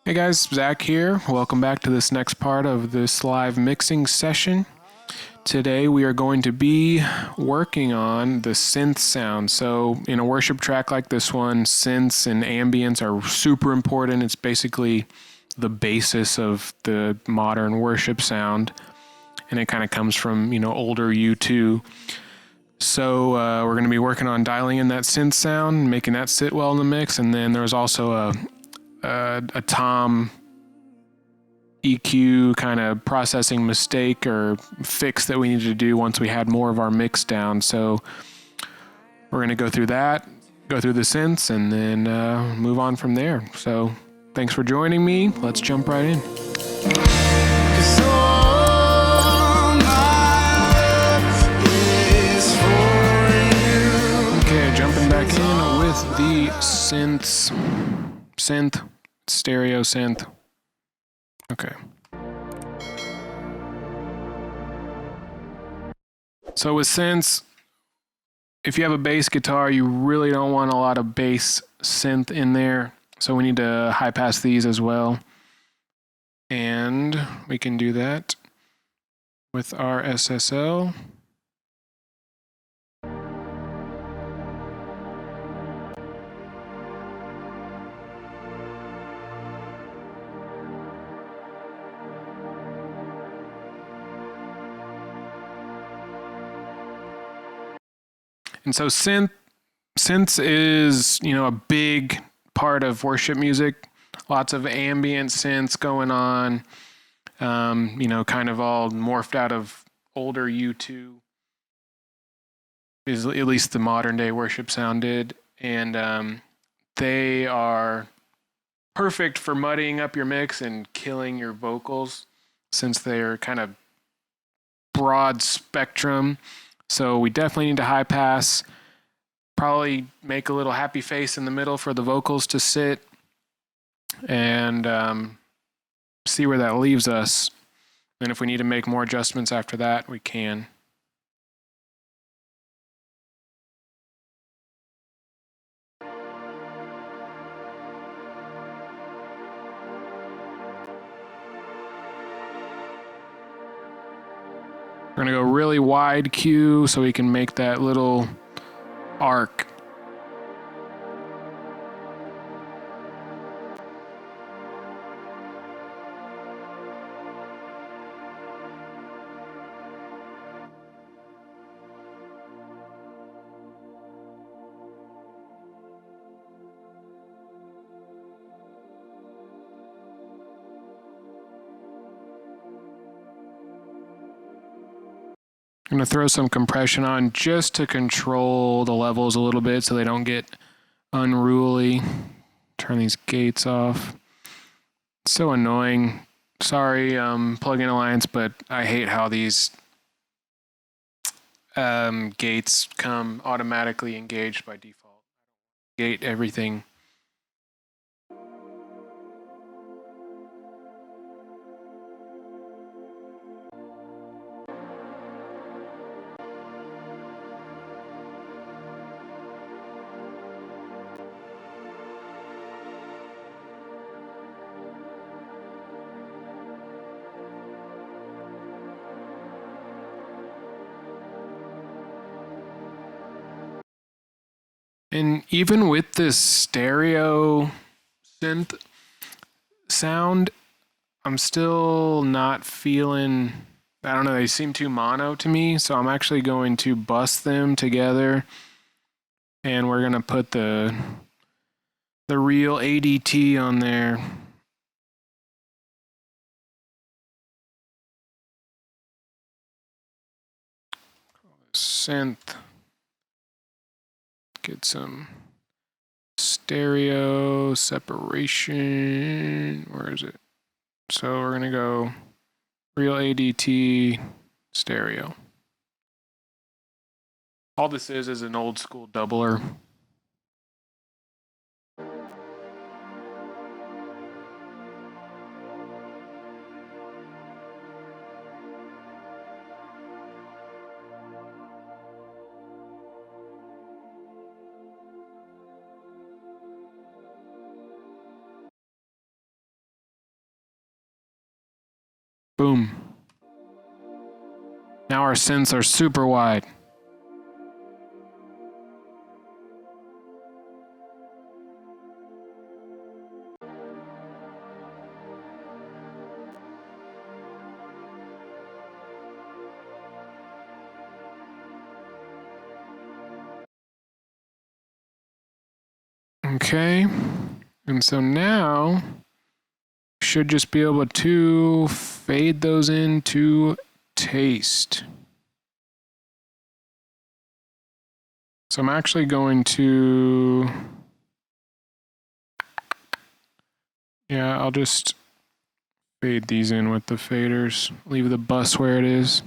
Hey guys, Zach here. Welcome back to this next part of this live mixing session. Today we are going to be working on the synth sound. So in a worship track like this one, synths and ambience are super important. It's basically the basis of the modern worship sound. And it kind of comes from, older U2. So we're going to be working on dialing in that synth sound, making that sit well in the mix. And then there's also a tom EQ kind of processing mistake or fix that we needed to do once we had more of our mix down. So we're going to go through that, go through the synths, and then move on from there. So thanks for joining me. Let's jump right in. Okay, jumping back in with the synths. Synth, stereo synth. Okay. So with synths, if you have a bass guitar, you really don't want a lot of bass synth in there. So we need to high pass these as well. And we can do that with our SSL. And so synths is, a big part of worship music. Lots of ambient synths going on, kind of all morphed out of older U2, is at least the modern day worship sound did. And they are perfect for muddying up your mix and killing your vocals since they're kind of broad spectrum. So we definitely need to high pass, probably make a little happy face in the middle for the vocals to sit, and see where that leaves us. And if we need to make more adjustments after that, we can. We're going to go really wide Q so we can make that little arc. I'm going to throw some compression on just to control the levels a little bit so they don't get unruly. Turn these gates off. It's so annoying. Sorry, plugin Alliance, but I hate how these gates come automatically engaged by default. Gate everything. And even with this stereo synth sound, I'm still not feeling, I don't know, they seem too mono to me. So I'm actually going to bus them together, and we're going to put the real ADT on there. Synth. Get some stereo separation. Where is it? So we're going to go real ADT stereo. All this is an old school doubler. Boom. Now our synths are super wide. Okay, and so now we should just be able to fade those into taste. So I'm actually going to, yeah, I'll just fade these in with the faders. Leave the bus where it is.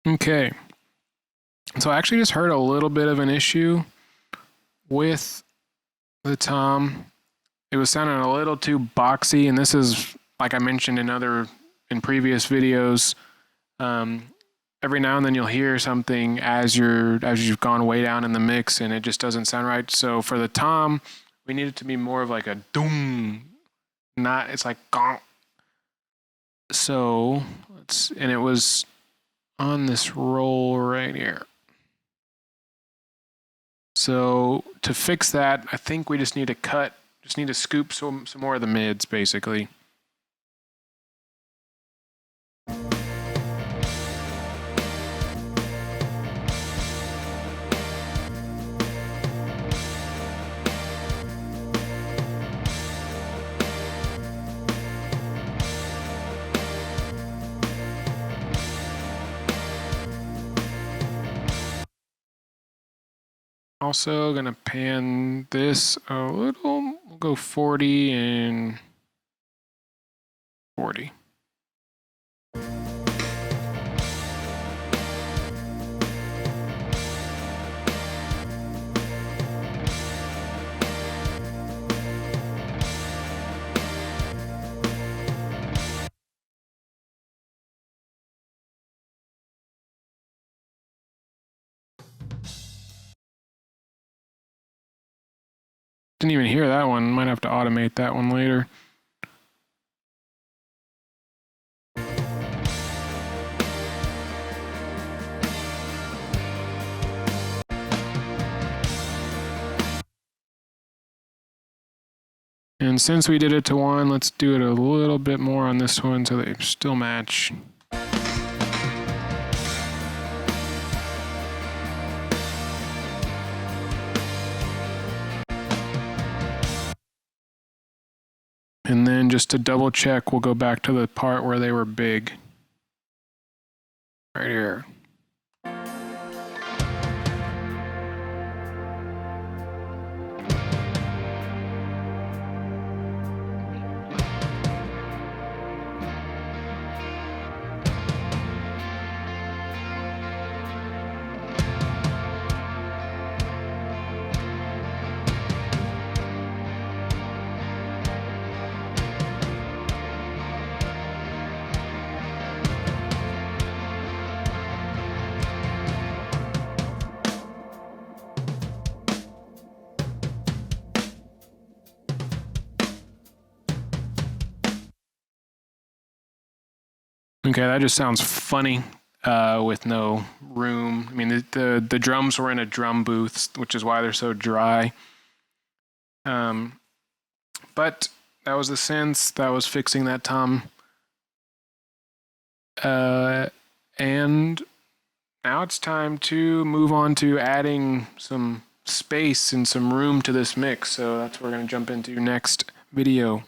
Okay, so I actually just heard a little bit of an issue with the tom. It was sounding a little too boxy, and this is, like I mentioned in previous videos, every now and then you'll hear something as you've gone way down in the mix, and it just doesn't sound right. So for the tom, we need it to be more of like a doom, not, it's like gong. So and it was on this roll right here. So to fix that, I think we just need to scoop some more of the mids, basically. Also gonna pan this a little. We'll go 40 and 40. Didn't even hear that one. Might have to automate that one later. And since we did it to one, let's do it a little bit more on this one so they still match. And then just to double check, we'll go back to the part where they were big. Right here. Okay, that just sounds funny with no room. I mean, the drums were in a drum booth, which is why they're so dry. But that was the synths. That was fixing that tom. And now it's time to move on to adding some space and some room to this mix. So that's what we're going to jump into next video.